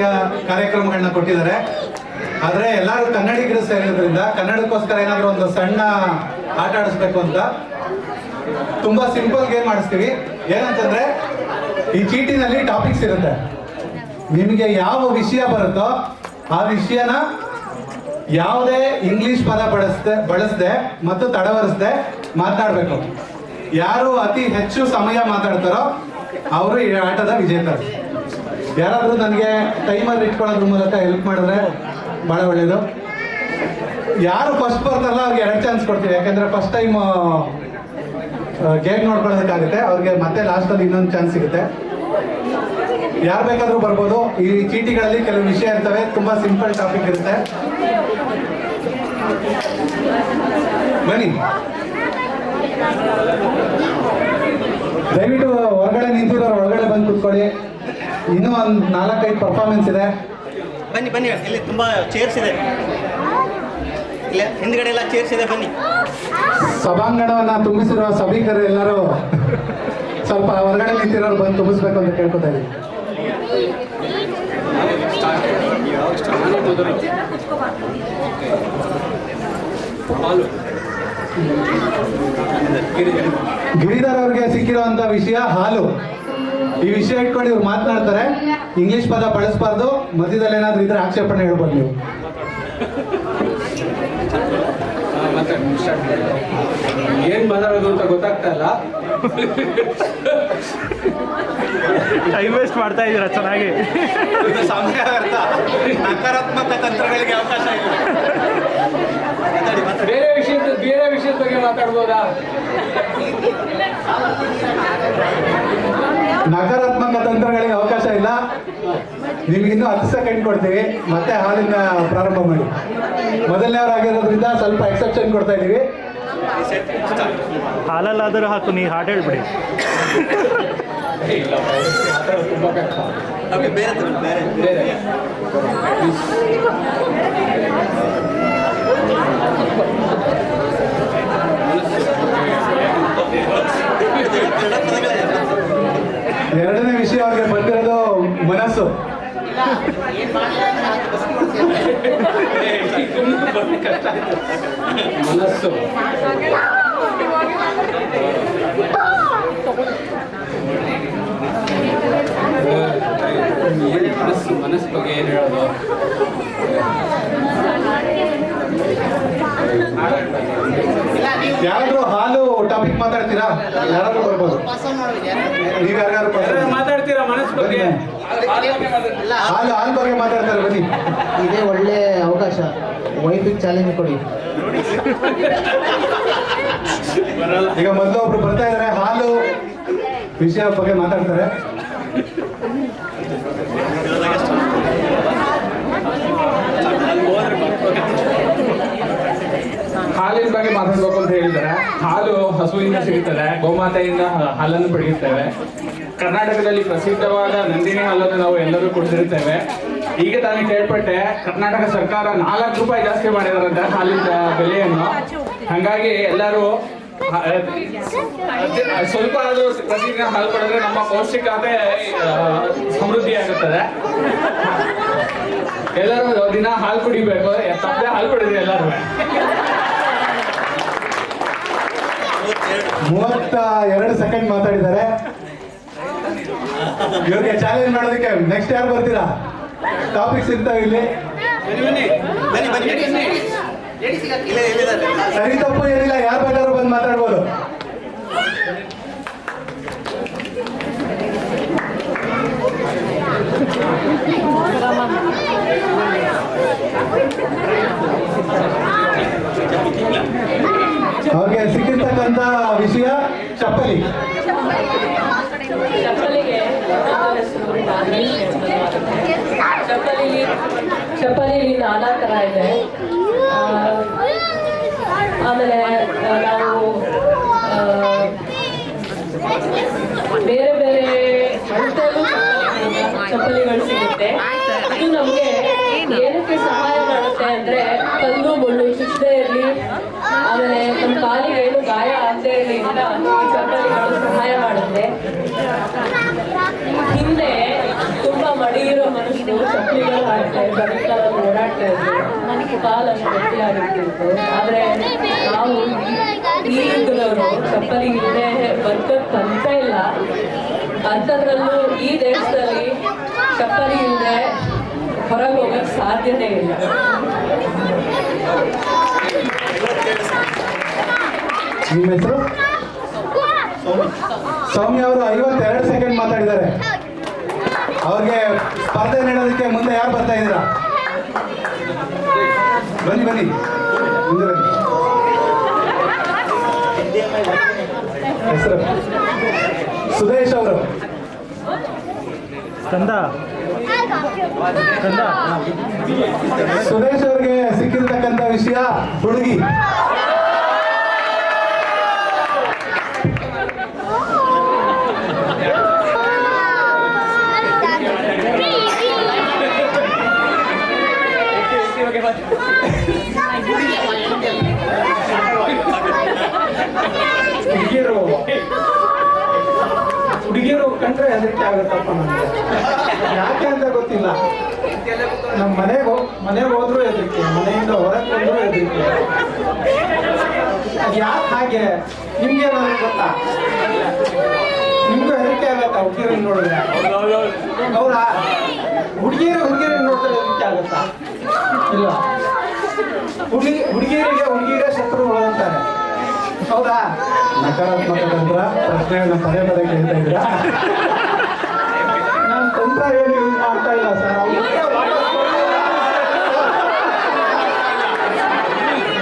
ರೀತಿಯ ಕಾರ್ಯಕ್ರಮಗಳನ್ನ ಕೊಟ್ಟಿದ್ದಾರೆ. ಆದರೆ ಎಲ್ಲರೂ ಕನ್ನಡಿಗರು ಸೇರಿದ್ರಿಂದ ಕನ್ನಡಕ್ಕೋಸ್ಕರ ಏನಾದರೂ ಒಂದು ಸಣ್ಣ ಆಟ ಆಡಿಸ್ಬೇಕು ಅಂತ ತುಂಬ ಸಿಂಪಲ್ ಗೇಮ್ ಆಡಿಸ್ತೀವಿ. ಏನಂತಂದರೆ ಈ ಚೀಟಿನಲ್ಲಿ ಟಾಪಿಕ್ಸ್ ಇರುತ್ತೆ. ನಿಮಗೆ ಯಾವ ವಿಷಯ ಬರುತ್ತೋ ಆ ವಿಷಯನ ಯಾವುದೇ ಇಂಗ್ಲಿಷ್ ಪದ ಬಳಸದೆ ಮತ್ತು ತಡವರಿಸದೆ ಮಾತನಾಡಬೇಕು. ಯಾರು ಅತಿ ಹೆಚ್ಚು ಸಮಯ ಮಾತಾಡ್ತಾರೋ ಅವರು ಈ ಆಟದ ವಿಜೇತರು. ಯಾರಾದರೂ ನನಗೆ ಟೈಮರ್ ಇಟ್ಕೊಳ್ಳೋದ್ರ ಮೂಲಕ ಹೆಲ್ಪ್ ಮಾಡಿದ್ರೆ ಭಾಳ ಒಳ್ಳೆಯದು. ಯಾರು ಫಸ್ಟ್ ಬರ್ತಾರಲ್ಲ ಅವ್ರಿಗೆ 2 ಚಾನ್ಸ್ ಕೊಡ್ತೀವಿ. ಯಾಕಂದರೆ ಫಸ್ಟ್ ಟೈಮ್ ಗೇಮ್ ನೋಡ್ಕೊಳ್ಳೋದಕ್ಕಾಗುತ್ತೆ, ಅವ್ರಿಗೆ ಮತ್ತೆ ಲಾಸ್ಟಲ್ಲಿ ಇನ್ನೊಂದು ಚಾನ್ಸ್ ಸಿಗುತ್ತೆ. ಯಾರು ಬೇಕಾದರೂ ಬರ್ಬೋದು. ಈ ಚೀಟಿಗಳಲ್ಲಿ ಕೆಲವು ವಿಷಯ ಇರ್ತವೆ, ತುಂಬ ಸಿಂಪಲ್ ಟಾಪಿಕ್ ಇರುತ್ತೆ. ಬನ್ನಿ, ದಯವಿಟ್ಟು ಹೊರಗಡೆ ನಿಂತಿರೋರು ಒಳಗಡೆ ಬಂದು ಕೂತ್ಕೊಳ್ಳಿ. ಇನ್ನೂ ಒಂದು 4-5 ಪರ್ಫಾರ್ಮೆನ್ಸ್ ಇದೆ. ಬನ್ನಿ ಬನ್ನಿ, ಇಲ್ಲಿ ತುಂಬ ಚೇರ್ಸ್ ಇದೆ, ಇಲ್ಲ ಹಿಂದ್ಗಡೆ ಎಲ್ಲ ಚೇರ್ಸ್ ಇದೆ. ಬನ್ನಿ. ಸಭಾಂಗಣವನ್ನು ತುಂಬಿಸಿರುವ ಸಭಿಕರು ಎಲ್ಲರೂ ಸ್ವಲ್ಪ ಹೊರಗಡೆ ನಿಂತಿರೋರು ಬಂದು ತುಂಬಿಸ್ಬೇಕು ಅಂತ ಕೇಳ್ಕೊತಾ ಇದ್ದೀವಿ. ಗಿರಿಧರ್ ಅವ್ರಿಗೆ ಸಿಕ್ಕಿರುವಂತ ವಿಷಯ ಹಾಲು. ಈ ವಿಷಯ ಇಟ್ಕೊಂಡು ಇವ್ರು ಮಾತನಾಡ್ತಾರೆ. ಇಂಗ್ಲಿಷ್ ಪದ ಬಳಸಬಾರ್ದು. ಮಧ್ಯದಲ್ಲಿ ಏನಾದ್ರೂ ಇದ್ರೆ ಆಕ್ಷೇಪಣೆ ಹೇಳ್ಬೋದು ನೀವು. ಏನ್ ಮಾತಾಡೋದು ಅಂತ ಗೊತ್ತಾಗ್ತಾ ಇಲ್ಲ. ಟೈಮ್ ವೇಸ್ಟ್ ಮಾಡ್ತಾ ಇದ್ದೀರಾ ಚೆನ್ನಾಗಿ. ಸಮಯ ವ್ಯರ್ಥ. ನಕಾರಾತ್ಮಕ ತಂತ್ರಗಳಿಗೆ ಅವಕಾಶ ಇಲ್ಲ. ಬೇರೆ ವಿಷಯದ ಬಗ್ಗೆ ಮಾತಾಡ್ಬೋದಾ? ನಕಾರಾತ್ಮಕ ತಂತ್ರಗಳಿಗೆ ಅವಕಾಶ ಇಲ್ಲ. ನಿಮ್ಗಿನ್ನೂ 10 ಸೆಕೆಂಡ್ ಕೊಡ್ತೀವಿ, ಮತ್ತೆ ಹಾಲಿನ ಪ್ರಾರಂಭ ಮಾಡಿ. ಮೊದಲನೇವರಾಗಿರೋದ್ರಿಂದ ಸ್ವಲ್ಪ ಎಕ್ಸೆಪ್ಷನ್ ಕೊಡ್ತಾ ಇದ್ದೀವಿ. ಹಾಲಲ್ಲಾದರೂ ಹಾಕು, ನೀ ಹಾಡು ಹೇಳ್ಬಿಡಿ. ಎರಡನೇ ವಿಷಯ ಅವ್ರಿಗೆ ಬಂದಿರೋದು ಮನಸ್ಸು. ಮನಸ್ಸು ಮನಸ್ಸು ಬಗ್ಗೆ ಏನು ಹೇಳೋದು? ಯಾರಾದ್ರೂ ಹಾಲು ಟಾಪಿಕ್ ಮಾತಾಡ್ತೀರಾ? ಯಾರಾದ್ರೂ ಬರ್ಬೋದು. ನೀವು ಯಾರು ಮಾತಾಡ್ತೀರಾ ಮನಸ್ಸು ಬಗ್ಗೆ? ಹಾಲು ಬಗ್ಗೆ ಮಾತಾಡ್ತಾರೆ. ಬನ್ನಿ, ಇದೇ ಒಳ್ಳೆ ಅವಕಾಶ. ವೈಫಿಗೆ ಚಾಲೆಂಜ್ ಕೊಡಿ. ಈಗ ಮೊದಲು ಒಬ್ರು ಬರ್ತಾ ಇದ್ದಾರೆ, ಹಾಲು ವಿಷಯ ಬಗ್ಗೆ ಮಾತಾಡ್ತಾರೆ. ಹಾಲಿನ ಬಗ್ಗೆ ಮಾತಾಡ್ಬೇಕು ಅಂತ ಹೇಳಿದ್ದಾರೆ. ಹಾಲು ಹಸುವಿಂದ ಸಿಗುತ್ತದೆ, ಗೋಮಾತೆಯಿಂದ ಹಾಲನ್ನು ಪಡೆಯುತ್ತೇವೆ. ಕರ್ನಾಟಕದಲ್ಲಿ ಪ್ರಸಿದ್ಧವಾದ ನಂದಿನಿ ಹಾಲನ್ನು ನಾವು ಎಲ್ಲರೂ ಕುಡಿದಿರ್ತೇವೆ. ಈಗ ತಾನೇ ಕೇಳ್ಪಟ್ಟೆ, ಕರ್ನಾಟಕ ಸರ್ಕಾರ 4 ರೂಪಾಯಿ ಜಾಸ್ತಿ ಮಾಡಿದಾರಂತೆ ಹಾಲಿನ ಬೆಲೆಯನ್ನು. ಹಾಗಾಗಿ ಎಲ್ಲರೂ ಸ್ವಲ್ಪ ಆದರೂ ಪ್ರತಿದಿನ ಹಾಲು ಪಡೆದ್ರೆ ನಮ್ಮ ಪೌಷ್ಟಿಕತೆ ಸಮೃದ್ಧಿ ಆಗುತ್ತದೆ. ಎಲ್ಲರೂ ದಿನ ಹಾಲು ಕುಡಿಬೇಕು. ತಪ್ಪದೆ ಹಾಲು ಕುಡಿದ್ರಿ ಎಲ್ಲರೂ. 32 ಸೆಕೆಂಡ್ ಮಾತಾಡಿದ್ದಾರೆ. ಇವ್ರಿಗೆ ಚಾಲೆಂಜ್ ಮಾಡೋದಕ್ಕೆ ನೆಕ್ಸ್ಟ್ ಯಾರು ಬರ್ತೀರಾ? ಟಾಪಿಕ್ಸ್ ಇರ್ತಾವೆ ಇಲ್ಲಿ. ಸರಿ ತಪ್ಪು ಏನಿಲ್ಲ, ಯಾರು ಬೇಕಾದ್ರೂ ಬಂದು ಮಾತಾಡ್ಬೋದು. ಅವ್ರಿಗೆ ಸಿಕ್ಕಿರ್ತಕ್ಕಂಥ ವಿಷಯ ಚಪ್ಪಲಿ. ಚಪ್ಪಲಿಲಿ ನಾನಾ ಥರ ಇದೆ. ಆಮೇಲೆ ನಾವು ಬೇರೆ ಬೇರೆ ಅಳತೆಯಲ್ಲೂ ಚಪ್ಪಲಿಗಳು ಸಿಗುತ್ತೆ. ಇದು ನಮಗೆ ಏನಕ್ಕೆ ಸಹಾಯ ಮಾಡುತ್ತೆ ಅಂದರೆ ಕಲ್ಲು ಮುಳ್ಳು ಚುಚ್ಚದೇ ಇರಲಿ, ಆಮೇಲೆ ನಮ್ಮ ಕಾಲಿಗೆ ಏನು ಗಾಯ ಆಗದೆ ಇರಲಿ ಅಂತ ಈ ಚಪ್ಪಲಿಗಳು ಸಹಾಯ ಮಾಡುತ್ತೆ. ಹಿಂದೆ ತುಂಬ ಮಡಿ ಈಗಿರೋ ಮನುಷ್ಯರು ಚಪ್ಪಲಿಗಳು ಹಾಕ್ತಾರೆ, ಬರೀಕಾಲಲ್ಲಿ ಓಡಾಡ್ತಾ ಇದ್ರು, ಕಾಲನ್ನು ಗಟ್ಟಿಯಾಗಿರ್ತಿತ್ತು. ಆದ್ರೆ ನಾವು ಈ ಯುಗದವರು ಚಪ್ಪಲಿ ಇಲ್ಲದೆ ಬದುಕಕ್ ಕಲಿತ ಇಲ್ಲ. ಅಂಥದ್ರಲ್ಲೂ ಈ ದೇಶದಲ್ಲಿ ಚಪ್ಪಲಿ ಇಲ್ಲದೆ ಹೊರಗೆ ಹೋಗಕ್ ಸಾಧ್ಯನೇ ಇಲ್ಲ. ನಿಮ್ಮ ಹೆಸರು? ಸೌಮ್ಯ ಅವರು 52 ಸೆಕೆಂಡ್ ಮಾತಾಡಿದ್ದಾರೆ. ಅವ್ರಿಗೆ ಸ್ಪರ್ಧೆ ನೀಡೋದಕ್ಕೆ ಮುಂದೆ ಯಾರು ಬರ್ತಾ ಇದ್ದೀರಾ? ಬನ್ನಿ ಬನ್ನಿ, ಮುಂದೆ ಬನ್ನಿ. ಹೆಸರು? ಸುದೇಶ್ ಅವರು. ಕಂದ ಸುರೇಶ್ ಅವ್ರಿಗೆ ಸಿಕ್ಕಿರ್ತಕ್ಕಂಥ ವಿಷಯ ಹುಡುಗಿ. ಹುಡುಗಿಯರು ಕಂಡ್ರೆ ಹೆದರಿಕೆ ಆಗುತ್ತಪ್ಪ ನಮಗೆ. ಯಾಕೆ ಅಂತ ಗೊತ್ತಿಲ್ಲ. ನಮ್ಮ ಮನೆಗೆ ಹೋದ್ರೂ ಹೆದರಿಕೆ, ಮನೆಯಿಂದ ಹೊರಗೆ ಬಂದರೂ ಹೆದರಿಕೆ. ಅದು ಯಾಕೆ ಹಾಗೆ? ನಿಮ್ಗೆ ಏನಾದ್ರು ಗೊತ್ತಾ? ನಿಮ್ಗೂ ಹೆದರಿಕೆ ಆಗತ್ತಾ ಹುಡುಗಿಯರನ್ನ ನೋಡಿದ್ರೆ? ಹೌದಾ? ಹುಡುಗಿಯರನ್ನ ನೋಡಿದ್ರೆ ಹೆದರಿಕೆ ಆಗತ್ತಾ? ಇಲ್ಲ. ಹುಡುಗಿಯರೇ ಶತ್ರುಗಳು ಅಂತಾರೆ. ಹೌದಾ? ನಕಾರಾತ್ಮಕ ತಂತ್ರ ಪ್ರಶ್ನೆಗಳನ್ನ ಪದೇ ಪದೇ ಕೇಳ್ತಾ ಇದ್ದೀರಾ? ನಾನು ತಂತ್ರ ಏನು ಯೂಸ್ ಮಾಡ್ತಾ ಇಲ್ಲ ಸರ್.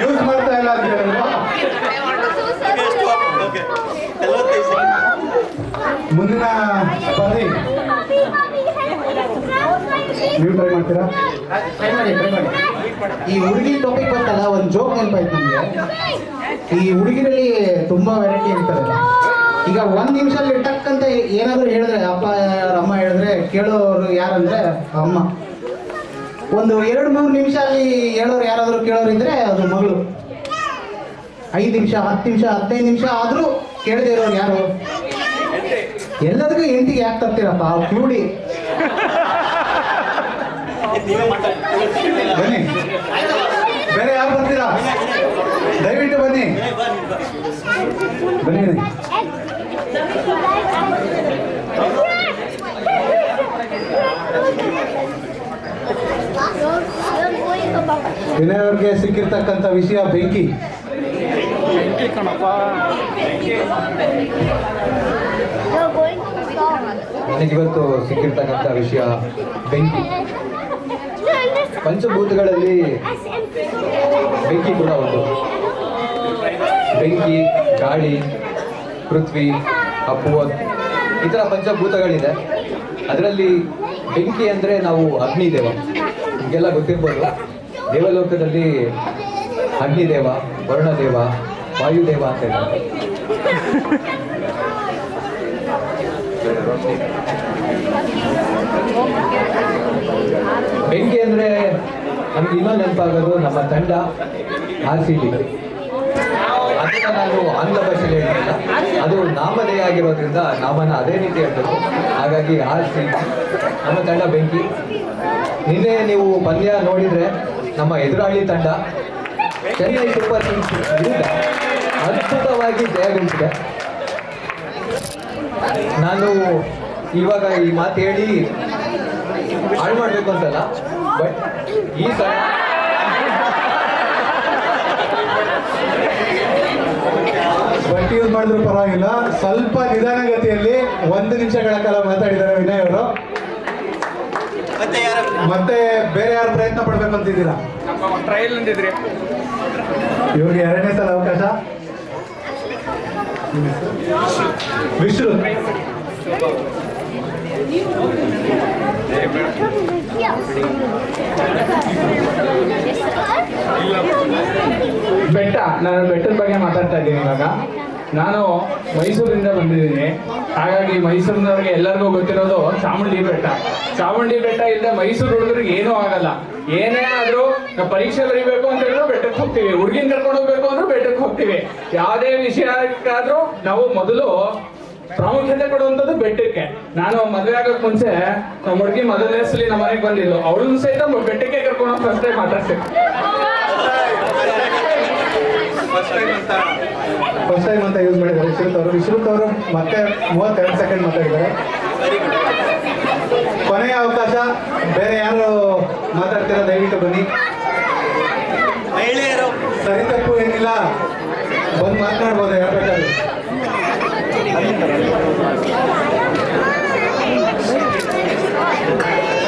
ಯೂಸ್ ಮಾಡ್ತಾ ಇಲ್ಲ ಅಂತ ಹೇಳಿದ್ರು. ಮುಂದಿನ ಸ್ಪರ್ಧಿ ನೀವು ಟ್ರೈ ಮಾಡ್ತೀರಾ? ಟ್ರೈ ಮಾಡಿ. ಈ ಹುಡುಗಿ ಟಾಪಿಕ್ ಬಂತಲ್ಲ, ಒಂದು ಜೋಕ್ ನೆನಪಾಯ್ತು ನಮಗೆ. ಈ ಹುಡುಗಿರಲ್ಲಿ ತುಂಬಾ ವೆರೈಟಿ ಇರ್ತದೆ. ಈಗ 1 ನಿಮಿಷದಲ್ಲಿ ಟಕ್ಕಂತ ಏನಾದ್ರು ಹೇಳಿದ್ರೆ, ಅಪ್ಪ ಅಮ್ಮ ಹೇಳಿದ್ರೆ ಕೇಳೋರು ಯಾರಂದ್ರೆ ಅಮ್ಮ. ಒಂದು 2-3 ನಿಮಿಷ ಅಲ್ಲಿ ಹೇಳೋರು ಯಾರಾದ್ರೂ ಕೇಳೋರು ಇದ್ರೆ ಅದು ಮಗಳು. 5 ನಿಮಿಷ 10 ನಿಮಿಷ 15 ನಿಮಿಷ ಆದ್ರೂ ಕೇಳದೇ ಇರೋರು ಯಾರು? ಎಲ್ಲದಕ್ಕೂ ಎಂಟಿಗೆ ಯಾಕೆ ತರ್ತೀರಪ್ಪ ಕ್ಯೂಡಿ. ಬನ್ನಿ, ಬೇರೆ ಯಾರು ಬರ್ತೀರಾ? ದಯವಿಟ್ಟು ಬನ್ನಿ ಬನ್ನಿ. ವಿನಯ್ ಅವ್ರಿಗೆ ಸಿಕ್ಕಿರ್ತಕ್ಕಂಥ ವಿಷಯ ಬೆಂಕಿ. ನನಗಿವತ್ತು ಸಿಕ್ಕಿರ್ತಕ್ಕಂಥ ವಿಷಯ ಬೆಂಕಿ. ಪಂಚಭೂತಗಳಲ್ಲಿ ಬೆಂಕಿ ಕೂಡ ಒಂದು. ಬೆಂಕಿ, ಗಾಳಿ, ಪೃಥ್ವಿ, ಅಪ್ಪು, ಈ ಥರ ಪಂಚಭೂತಗಳಿದೆ. ಅದರಲ್ಲಿ ಬೆಂಕಿ ಅಂದರೆ ನಾವು ಅಗ್ನಿದೇವ, ನಿಮಗೆಲ್ಲ ಗೊತ್ತಿರ್ಬೋದು. ದೇವಲೋಕದಲ್ಲಿ ಅಗ್ನಿದೇವ, ವರುಣದೇವ, ವಾಯುದೇವ ಅಂತ ಇದ್ದಾರೆ. ಬೆಂಕಿ ಅಂದರೆ ನಮ್ಗೆ ಇನ್ನೊಂದು ನೆನಪಾಗೋದು ನಮ್ಮ ತಂಡ RCB. ಅದನ್ನು ನಾನು ಆಂಗ್ಲ ಭಾಷೆಯಲ್ಲಿ ಹೇಳ್ತಿಲ್ಲ, ಅದು ನಾಮಧೇಯ ಆಗಿರೋದ್ರಿಂದ ನಾಮನ ಅದೇ ರೀತಿ ಹೇಳ್ಬೇಕು. ಹಾಗಾಗಿ RCB ನಮ್ಮ ತಂಡ ಬೆಂಕಿ. ನಿನ್ನೆ ನೀವು ಪಂದ್ಯ ನೋಡಿದರೆ ನಮ್ಮ ಎದುರಾಳಿ ತಂಡ ಚೆನ್ನೈ ಸೂಪರ್ ಕಿಂಗ್ಸ್ ವಿರುದ್ಧ ಅದ್ಭುತವಾಗಿ ಜಯಗಳಿಸಿದೆ. ನಾನು ಇವಾಗ ಈ ಮಾತು ಹೇಳಿ ಹಾಳು ಮಾಡಬೇಕು ಅಂತಲ್ಲ, ಬಟ್ ಈ ಸಲ ಬಟ್ ಯೂಸ್ ಮಾಡಿದ್ರು ಪರವಾಗಿಲ್ಲ. ಸ್ವಲ್ಪ ನಿಧಾನಗತಿಯಲ್ಲಿ 1 ನಿಮಿಷಗಳ ಕಾಲ ಮಾತಾಡಿದ್ದಾರೆ ವಿನಯ್ ಅವರು. ಮತ್ತೆ ಬೇರೆ ಯಾರು ಪ್ರಯತ್ನ ಪಡ್ಬೇಕಂತಿದ್ದೀರಾ? ಟ್ರಯಲ್ ಅಂದಿದ್ರಿ. ಇವ್ರಿಗೆ 2ನೇ ಸಲ ಅವಕಾಶ. ವಿಶ್ರು. ಬೆಟ್ಟ, ನಾನು ಬೆಟ್ಟದ ಬಗ್ಗೆ ಮಾತಾಡ್ತಾ ಇದ್ದೀನಿ ಇವಾಗ. ನಾನು ಮೈಸೂರಿಂದ ಬಂದಿದ್ದೀನಿ, ಹಾಗಾಗಿ ಮೈಸೂರಿನವ್ರಿಗೆ ಎಲ್ಲರಿಗೂ ಗೊತ್ತಿರೋದು ಚಾಮುಂಡಿ ಬೆಟ್ಟ. ಚಾಮುಂಡಿ ಬೆಟ್ಟ ಇಲ್ಲದೆ ಮೈಸೂರು ಹುಡುಗರಿಗೆ ಏನೂ ಆಗಲ್ಲ. ಏನೇ ಆದರೂ ನಾವು ಪರೀಕ್ಷೆ ಬರೀಬೇಕು ಅಂತ ಹೇಳಿದ್ರು ಬೆಟ್ಟಕ್ಕೆ ಹೋಗ್ತೀವಿ, ಹುಡುಗಿನ ಕರ್ಕೊಂಡು ಹೋಗ್ಬೇಕು ಅಂದ್ರೂ ಬೆಟ್ಟಕ್ಕೆ ಹೋಗ್ತೀವಿ. ಯಾವುದೇ ವಿಷಯಕ್ಕಾದ್ರೂ ನಾವು ಮೊದಲು ಪ್ರಾಮುಖ್ಯತೆ ಕೊಡುವಂಥದ್ದು ಬೆಟ್ಟಕ್ಕೆ. ನಾನು ಮದುವೆ ಆಗಕ್ ಮುಂಚೆ ನಮ್ಮ ಹುಡುಗಿ ಮೊದಲನೇ ಸಲ ನಮ್ಮ ಮನೆಗೆ ಬಂದಿದ್ದು, ಅವಳನ್ನು ಸಹಿತ ಬೆಟ್ಟಕ್ಕೆ ಕರ್ಕೊಂಡು ಫಸ್ಟ್ ಟೈಮ್ ಮಾತಾಡ್ತೀನಿ. ಫಸ್ಟ್ ಟೈಮ್ ಅಂತ ಯೂಸ್ ಮಾಡಿದ್ದಾರೆ ವಿಶ್ರುತ್ ಅವರು ಮತ್ತೆ 32 ಸೆಕೆಂಡ್ ಮಾತಾಡಿದ್ದಾರೆ. ಕೊನೆಯ ಅವಕಾಶ, ಬೇರೆ ಯಾರು ಮಾತಾಡ್ತೀರಾ ದಯವಿಟ್ಟು ಬನ್ನಿ. ಮಹಿಳೆಯರು ಸರಿ ತಪ್ಪು ಏನಿಲ್ಲ, ಬಂದು ಮಾತನಾಡ್ಬೋದು ಯಾರು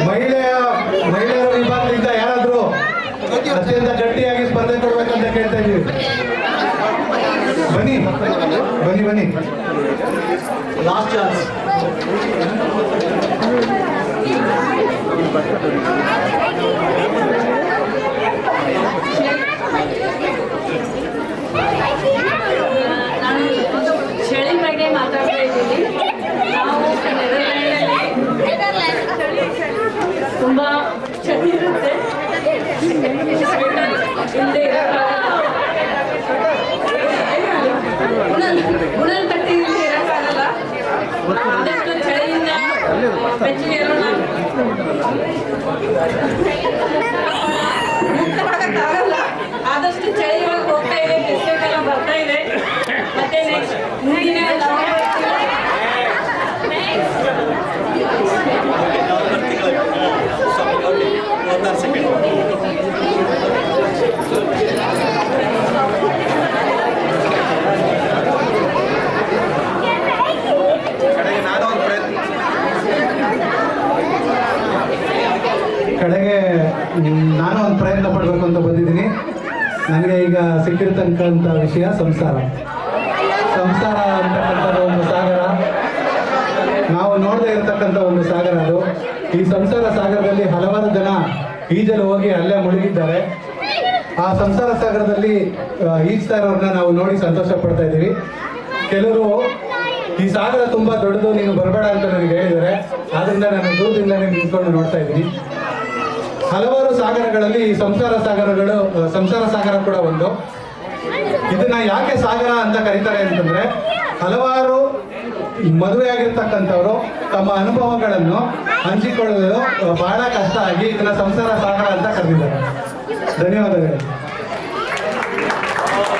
ಮಹಿಳೆಯರ ವಿಭಾಗದಿಂದ ಯಾರಾದ್ರೂ ಅತ್ಯಂತ ಗಟ್ಟಿಯಾಗಿ ಸ್ಪರ್ಧೆ ಕೊಡ್ಬೇಕಂತ ಕೇಳ್ತಾ ಇದೀವಿ. ಬನ್ನಿ ಬನ್ನಿ ಬನ್ನಿ, ಲಾಸ್ಟ್ ಚಾನ್ಸ್. ನಾನು ಚಳಿ ಬಗ್ಗೆ ಮಾತಾಡ್ತಾ ಇದ್ದೀನಿ. ನಾವು ತುಂಬ ಚಳಿ ಇರುತ್ತೆ, ಹಿಂದೆ ಉಣಲ್ ಕಟ್ಟಿ ಇಲ್ಲಿ ಇರೋಕ್ಕಾಗಲ್ಲ. ಆದಷ್ಟು ಚಳಿಯಿಂದ ಬೆಚ್ಚಗೆ ಇರೋಣ. ಮುಕ್ತವಾಗಕ್ಕಾಗಲ್ಲ, ಆದಷ್ಟು ಚಳಿ ಒಳಗೆ ಹೋಗ್ತಾ ಇದೆ, ಬಿಸ್ಕೆಟ್ ಎಲ್ಲ ಬರ್ತಾ ಇದೆ. ಮತ್ತೆ ನೆಕ್ಸ್ಟ್ ಮುಂದಿನ 36 ಸೆಕೆಂಡ್. ಕಡೆಗೆ ನಾನು ಒಂದು ಪ್ರಯತ್ನ ಪಡಬೇಕು ಅಂತ ಬಂದಿದ್ದೀನಿ. ನನಗೆ ಈಗ ಸಿಕ್ಕಿರ್ತಕ್ಕಂಥ ವಿಷಯ ಸಂಸಾರ ಅಂತಕ್ಕಂಥದ್ದು ಒಂದು ಸಾಗರ, ನಾವು ನೋಡದೇ ಇರತಕ್ಕಂಥ ಒಂದು ಸಾಗರ ಅದು. ಈ ಸಂಸಾರ ಸಾಗರದಲ್ಲಿ ಹಲವಾರು ಜನ ಈಜಲು ಹೋಗಿ ಅಲ್ಲೇ ಮುಳುಗಿದ್ದಾರೆ. ಆ ಸಂಸಾರ ಸಾಗರದಲ್ಲಿ ಈಜ್ತಾ ಇರೋರನ್ನ ನಾವು ನೋಡಿ ಸಂತೋಷ ಪಡ್ತಾ ಇದ್ದೀವಿ. ಕೆಲವರು ಈ ಸಾಗರ ತುಂಬಾ ದೊಡ್ಡದು, ನೀನು ಬರಬೇಡ ಅಂತ ನನಗೆ ಹೇಳಿದ್ದಾರೆ. ಆದ್ರಿಂದ ನಾನು ದೂರದಿಂದಲೇ ನಿಂತ್ಕೊಂಡು ನೋಡ್ತಾ ಇದ್ದೀನಿ. ಹಲವಾರು ಸಾಗರಗಳಲ್ಲಿ ಈ ಸಂಸಾರ ಸಾಗರ ಕೂಡ ಒಂದು. ಇದನ್ನ ಯಾಕೆ ಸಾಗರ ಅಂತ ಕರೀತಾರೆ ಅಂತಂದ್ರೆ, ಹಲವಾರು ಮದುವೆ ಆಗಿರ್ತಕ್ಕಂಥವ್ರು ತಮ್ಮ ಅನುಭವಗಳನ್ನು ಹಂಚಿಕೊಳ್ಳಲು ಬಹಳ ಕಷ್ಟ ಆಗಿ ಇದನ್ನ ಸಂಸಾರ ಸಾಗರ ಅಂತ ಕರೆದಿದ್ದಾರೆ. ಧನ್ಯವಾದಗಳು.